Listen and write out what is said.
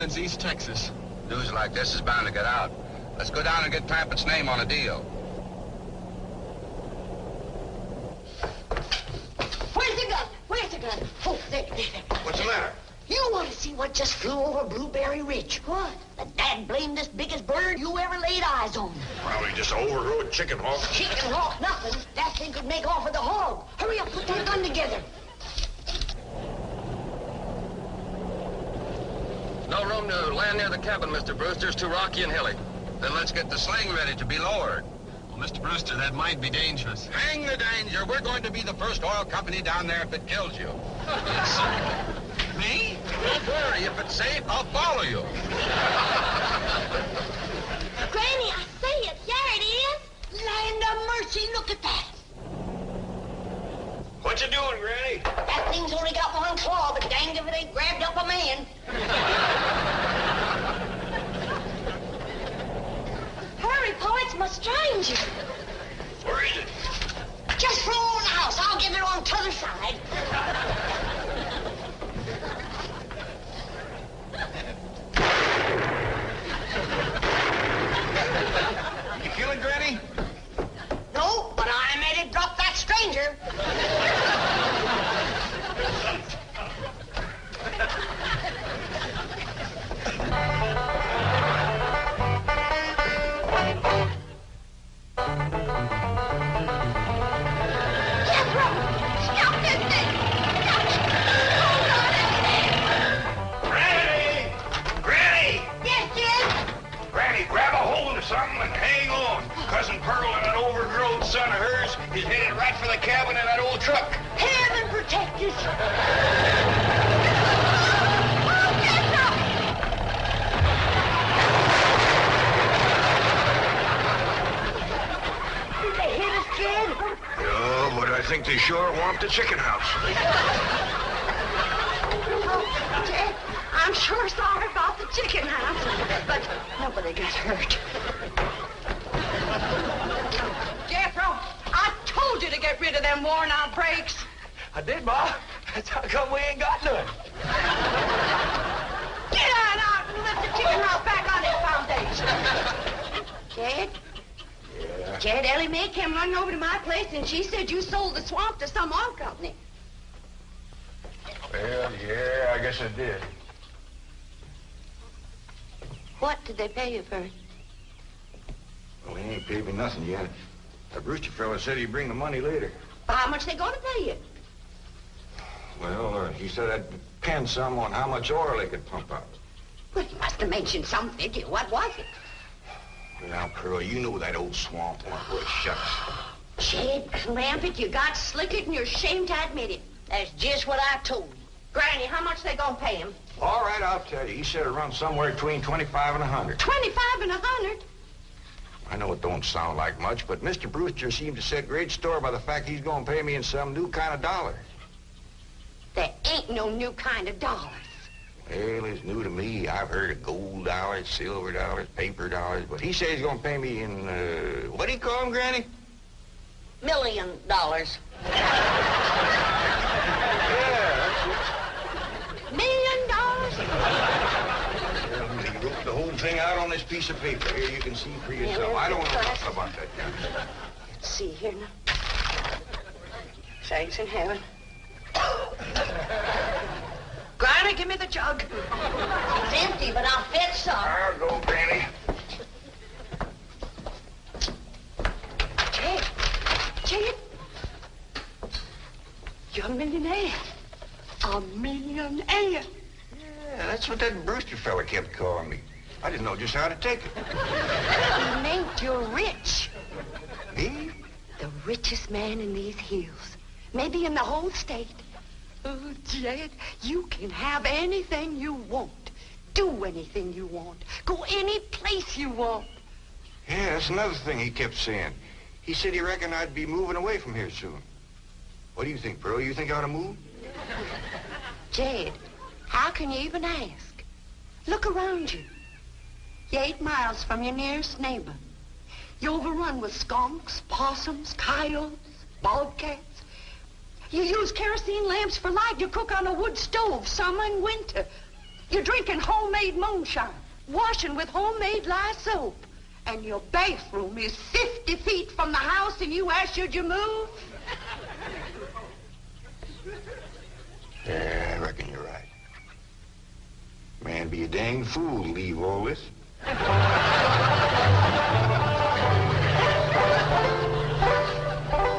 It's East Texas. News like this is bound to get out. Let's go down and get Clampett's name on a deal. Where's the gun? Where's the gun? Oh, there. What's the matter? You want to see what just flew over Blueberry Ridge? What? The dad-blamedest biggest bird you ever laid eyes on. Probably just an overgrown chicken hawk. Chicken hawk, nothing. That thing could make off with the hog. Hurry up, put that gun together. No room to land near the cabin, Mr. Brewster. It's too rocky and hilly. Then let's get the sling ready to be lowered. Well, Mr. Brewster, that might be dangerous. Hang the danger. We're going to be the first oil company down there if it kills you. Me? Don't worry. If it's safe, I'll follow you. Granny, I see it. There it is. Land of mercy, look at that. What you doing, Granny? That thing's only got one claw, but danged if it ain't grabbed up a man. Hurry, Paul, it's my stranger. Where is it? Just throw on the house. I'll get it on t'other side. You kill it, Granny? No, but I made it drop that stranger. Something and hang on. Cousin Pearl and that overgrown son of hers is headed right for the cabin in that old truck. Heaven protect us. Did they hit us, kid? No, but I think they sure want the chicken house. Oh, Jed, I'm sure sorry about the chicken house, but nobody got hurt. Jethro, I told you to get rid of them worn-out brakes. I did, Ma. That's how come we ain't got none. Get on out and lift the chicken house back on its foundation. Jed? Yeah. Jed, Ellie Mae came running over to my place, and she said you sold the swamp to some oil company. Well, yeah, I guess I did. What did they pay you for it? Well, he ain't paid me nothing yet. The Brewster fella said he'd bring the money later. Well, how much they gonna pay you? Well, he said I'd depend some on how much oil they could pump out. Well, he must have mentioned some figure. What was it? Now, Pearl, you know that old swamp one where it shuts. Jed Clampett, you got slickered and you're ashamed to admit it. That's just what I told you. Granny, how much they gonna pay him? All right, I'll tell you. He said it runs somewhere between 25 and 100. 25 and 100? I know it don't sound like much, but Mr. Brewster seemed to set great store by the fact he's going to pay me in some new kind of dollar. There ain't no new kind of dollars. Well, it's new to me. I've heard of gold dollars, silver dollars, paper dollars, but he says he's going to pay me in, what do you call them, Granny? $1 million. Yeah, that's $1 million? it. He wrote the whole thing out on this piece of paper. Here, you can see for yourself. I don't know nothing about that kind of stuff. Let's see here now. Thanks in heaven. Granny, give me the jug. It's empty, but I'll fetch some. I'll go, Granny. Jed, you're a millionaire. A millionaire. Yeah, that's what that Brewster fella kept calling me. I didn't know just how to take it. He meant you're rich. Me? The richest man in these hills. Maybe in the whole state. Oh, Jed, you can have anything you want. Do anything you want. Go any place you want. Yeah, that's another thing he kept saying. He said he reckoned I'd be moving away from here soon. What do you think, Pearl? You think I ought to move? Jed, how can you even ask? Look around you. You're 8 miles from your nearest neighbor. You're overrun with skunks, possums, coyotes, bobcats. You use kerosene lamps for light. You cook on a wood stove, summer and winter. You're drinking homemade moonshine, washing with homemade lye soap, and your bathroom is 50 feet from the house, and you ask, should you move? Yeah, I reckon you're right. Man, be a dang fool to leave all this.